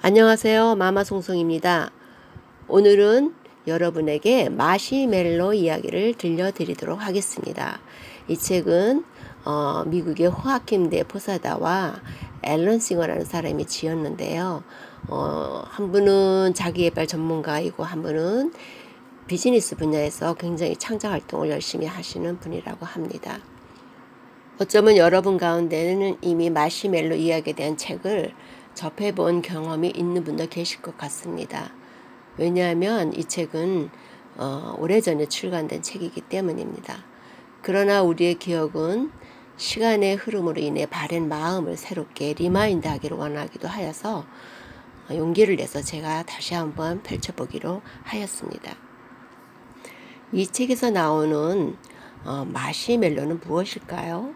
안녕하세요. 마마송송입니다. 오늘은 여러분에게 마시멜로 이야기를 들려드리도록 하겠습니다. 이 책은 미국의 호아킴 대 포사다와 앨런 싱어라는 사람이 지었는데요. 한 분은 자기개발 전문가이고 한 분은 비즈니스 분야에서 굉장히 창작 활동을 열심히 하시는 분이라고 합니다. 어쩌면 여러분 가운데는 이미 마시멜로 이야기에 대한 책을 접해본 경험이 있는 분도 계실 것 같습니다. 왜냐하면 이 책은 오래전에 출간된 책이기 때문입니다. 그러나 우리의 기억은 시간의 흐름으로 인해 바랜 마음을 새롭게 리마인드 하기를 원하기도 하여서 용기를 내서 제가 다시 한번 펼쳐보기로 하였습니다. 이 책에서 나오는 마시멜로는 무엇일까요?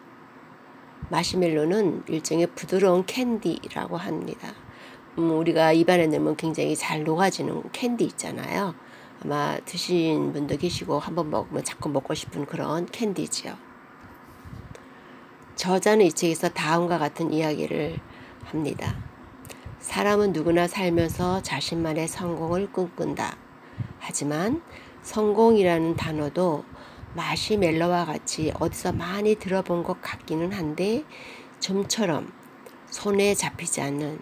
마시멜로는 일종의 부드러운 캔디라고 합니다. 우리가 입안에 넣으면 굉장히 잘 녹아지는 캔디 있잖아요. 아마 드신 분도 계시고 한번 먹으면 자꾸 먹고 싶은 그런 캔디지요. 저자는 이 책에서 다음과 같은 이야기를 합니다. 사람은 누구나 살면서 자신만의 성공을 꿈꾼다. 하지만 성공이라는 단어도 마시멜로와 같이 어디서 많이 들어본 것 같기는 한데 좀처럼 손에 잡히지 않는,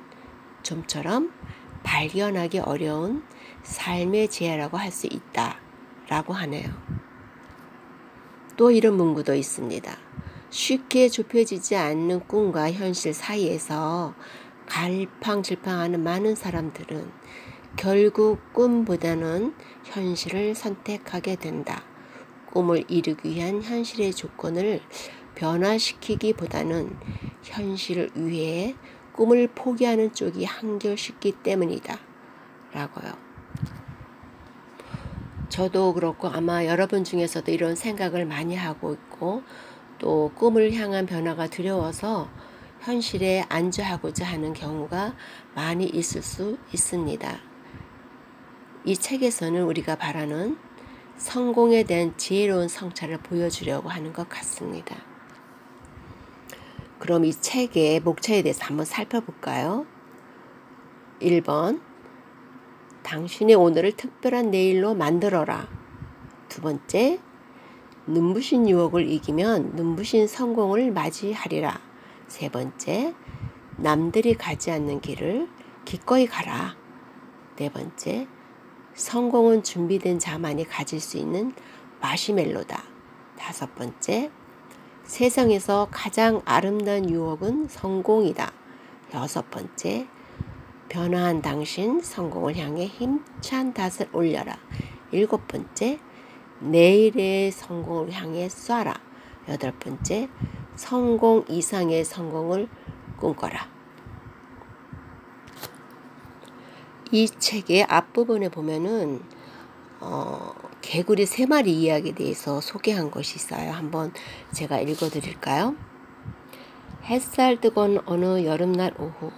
좀처럼 발견하기 어려운 삶의 지혜라고 할 수 있다 라고 하네요. 또 이런 문구도 있습니다. 쉽게 좁혀지지 않는 꿈과 현실 사이에서 갈팡질팡하는 많은 사람들은 결국 꿈보다는 현실을 선택하게 된다. 꿈을 이루기 위한 현실의 조건을 변화시키기보다는 현실을 위해 꿈을 포기하는 쪽이 한결 쉽기 때문이다 라고요. 저도 그렇고 아마 여러분 중에서도 이런 생각을 많이 하고 있고 또 꿈을 향한 변화가 두려워서 현실에 안주하고자 하는 경우가 많이 있을 수 있습니다. 이 책에서는 우리가 바라는 성공에 대한 지혜로운 성찰을 보여주려고 하는 것 같습니다. 그럼 이 책의 목차에 대해서 한번 살펴볼까요? 1번, 당신의 오늘을 특별한 내일로 만들어라. 2번째, 눈부신 유혹을 이기면 눈부신 성공을 맞이하리라. 3번째, 남들이 가지 않는 길을 기꺼이 가라. 4번째, 성공은 준비된 자만이 가질 수 있는 마시멜로다. 5번째, 세상에서 가장 아름다운 유혹은 성공이다. 6번째, 변화한 당신 성공을 향해 힘찬 닷을 올려라. 7번째, 내일의 성공을 향해 쏴라. 8번째, 성공 이상의 성공을 꿈꿔라. 이 책의 앞부분에 보면은 개구리 3마리 이야기에 대해서 소개한 것이 있어요. 한번 제가 읽어드릴까요? 햇살 뜨거운 어느 여름날 오후,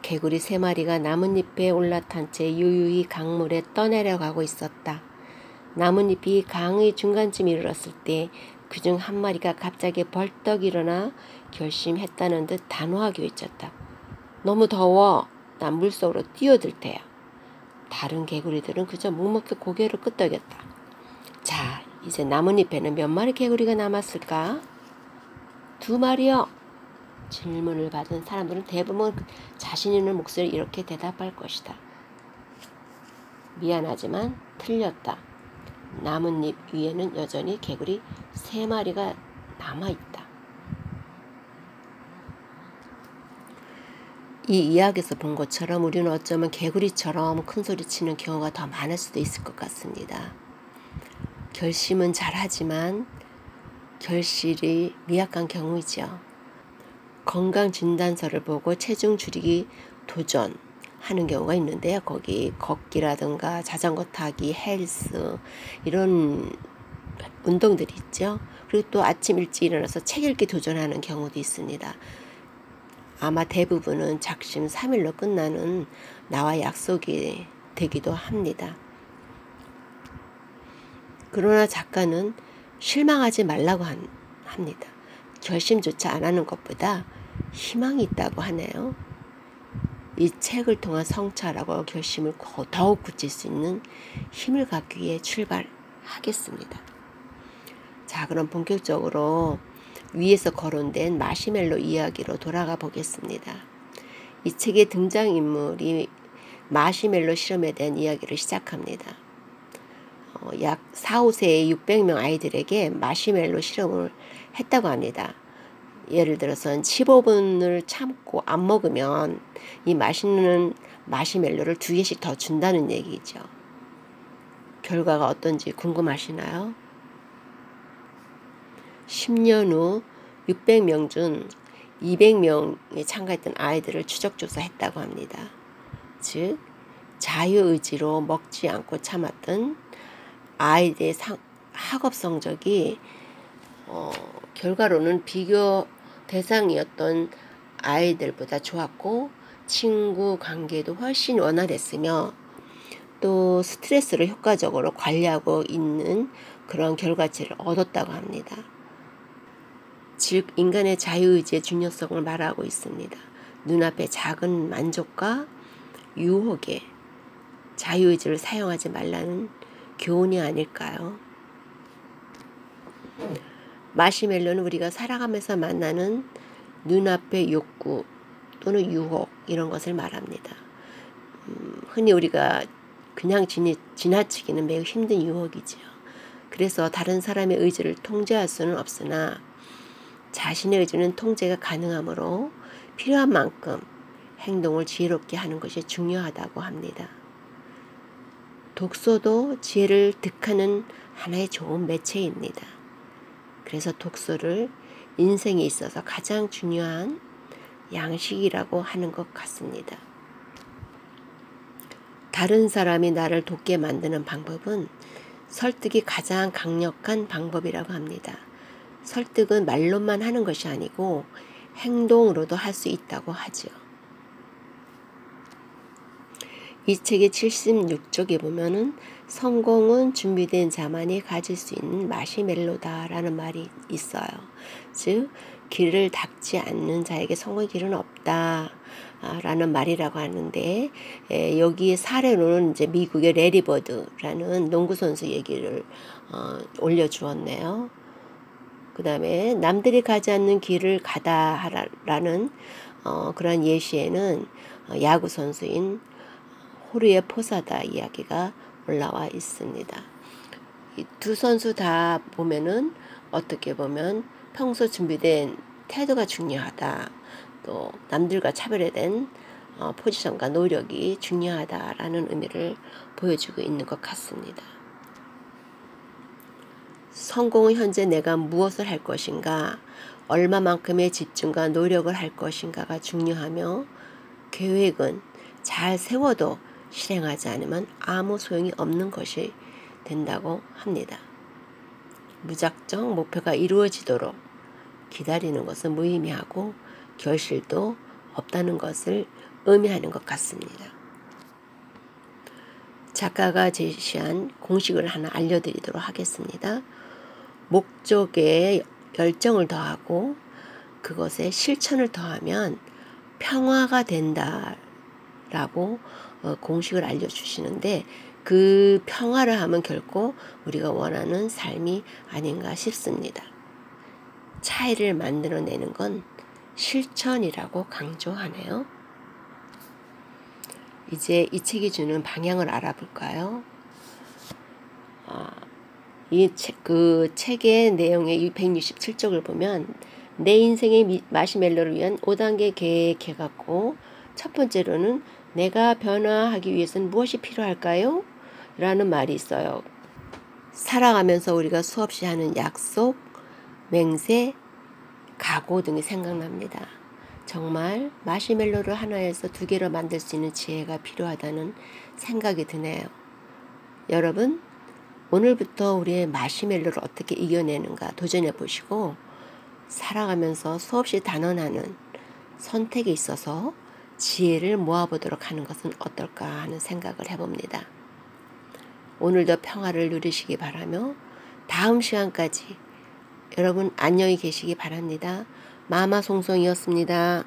개구리 3마리가 나뭇잎에 올라탄 채 유유히 강물에 떠내려가고 있었다. 나뭇잎이 강의 중간쯤 이르렀을 때 그중 한 마리가 갑자기 벌떡 일어나 결심했다는 듯 단호하게 외쳤다. 너무 더워. 난 물속으로 뛰어들 테야. 다른 개구리들은 그저 묵묵히 고개를 끄덕였다. 자, 이제 나뭇잎에는 몇 마리 개구리가 남았을까? 2마리요. 질문을 받은 사람들은 대부분 자신 있는 목소리로 이렇게 대답할 것이다. 미안하지만 틀렸다. 나뭇잎 위에는 여전히 개구리 3마리가 남아있다. 이 이야기에서 본 것처럼 우리는 어쩌면 개구리처럼 큰 소리 치는 경우가 더 많을 수도 있을 것 같습니다. 결심은 잘하지만 결실이 미약한 경우이죠. 건강진단서를 보고 체중 줄이기 도전하는 경우가 있는데요. 거기 걷기라든가 자전거 타기, 헬스 이런 운동들이 있죠. 그리고 또 아침 일찍 일어나서 책 읽기 도전하는 경우도 있습니다. 아마 대부분은 작심 3일로 끝나는 나와 약속이 되기도 합니다. 그러나 작가는 실망하지 말라고 합니다. 결심조차 안 하는 것보다 희망이 있다고 하네요. 이 책을 통한 성찰하고 결심을 더욱 굳힐 수 있는 힘을 갖기 위해 출발하겠습니다. 자, 그럼 본격적으로 위에서 거론된 마시멜로 이야기로 돌아가 보겠습니다. 이 책의 등장인물이 마시멜로 실험에 대한 이야기를 시작합니다. 약 4, 5세의 600명 아이들에게 마시멜로 실험을 했다고 합니다. 예를 들어서 15분을 참고 안 먹으면 이 맛있는 마시멜로를 2개씩 더 준다는 얘기죠. 결과가 어떤지 궁금하시나요? 10년 후 600명 중 200명에 참가했던 아이들을 추적조사했다고 합니다. 즉 자유의지로 먹지 않고 참았던 아이들의 학업 성적이 결과로는 비교 대상이었던 아이들보다 좋았고 친구 관계도 훨씬 원활했으며 또 스트레스를 효과적으로 관리하고 있는 그런 결과치를 얻었다고 합니다. 즉 인간의 자유의지의 중요성을 말하고 있습니다. 눈앞의 작은 만족과 유혹에 자유의지를 사용하지 말라는 교훈이 아닐까요? 마시멜로는 우리가 살아가면서 만나는 눈앞의 욕구 또는 유혹 이런 것을 말합니다. 흔히 우리가 그냥 지나치기는 매우 힘든 유혹이지요. 그래서 다른 사람의 의지를 통제할 수는 없으나 자신의 의지는 통제가 가능하므로 필요한 만큼 행동을 지혜롭게 하는 것이 중요하다고 합니다. 독서도 지혜를 득하는 하나의 좋은 매체입니다. 그래서 독서를 인생에 있어서 가장 중요한 양식이라고 하는 것 같습니다. 다른 사람이 나를 돕게 만드는 방법은 설득이 가장 강력한 방법이라고 합니다. 설득은 말로만 하는 것이 아니고 행동으로도 할 수 있다고 하죠. 이 책의 76쪽에 보면은 성공은 준비된 자만이 가질 수 있는 마시멜로다라는 말이 있어요. 즉 길을 닦지 않는 자에게 성공의 길은 없다 라는 말이라고 하는데 여기에 사례로는 이제 미국의 레리 버드라는 농구 선수 얘기를 올려주었네요. 그 다음에 남들이 가지 않는 길을 가다라는 그런 예시에는 야구 선수인 호르헤 포사다 이야기가 올라와 있습니다. 이 두 선수 다 보면은 어떻게 보면 평소 준비된 태도가 중요하다. 또 남들과 차별화된 포지션과 노력이 중요하다라는 의미를 보여주고 있는 것 같습니다. 성공은 현재 내가 무엇을 할 것인가, 얼마만큼의 집중과 노력을 할 것인가가 중요하며 계획은 잘 세워도 실행하지 않으면 아무 소용이 없는 것이 된다고 합니다. 무작정 목표가 이루어지도록 기다리는 것은 무의미하고 결실도 없다는 것을 의미하는 것 같습니다. 작가가 제시한 공식을 하나 알려드리도록 하겠습니다. 목적에 열정을 더하고 그것에 실천을 더하면 평화가 된다라고 공식을 알려주시는데 그 평화를 하면 결코 우리가 원하는 삶이 아닌가 싶습니다. 차이를 만들어내는 건 실천이라고 강조하네요. 이제 이 책이 주는 방향을 알아볼까요? 그 책의 내용의 167쪽을 보면 내 인생의 마시멜로를 위한 5단계 계획해갖고 첫 번째로는 내가 변화하기 위해서는 무엇이 필요할까요? 라는 말이 있어요. 살아가면서 우리가 수없이 하는 약속, 맹세, 각오 등이 생각납니다. 정말 마시멜로를 하나에서 2개로 만들 수 있는 지혜가 필요하다는 생각이 드네요. 여러분, 오늘부터 우리의 마시멜로를 어떻게 이겨내는가 도전해 보시고 살아가면서 수없이 단언하는 선택에 있어서 지혜를 모아보도록 하는 것은 어떨까 하는 생각을 해봅니다. 오늘도 평화를 누리시기 바라며 다음 시간까지 여러분 안녕히 계시기 바랍니다. 마마송송이었습니다.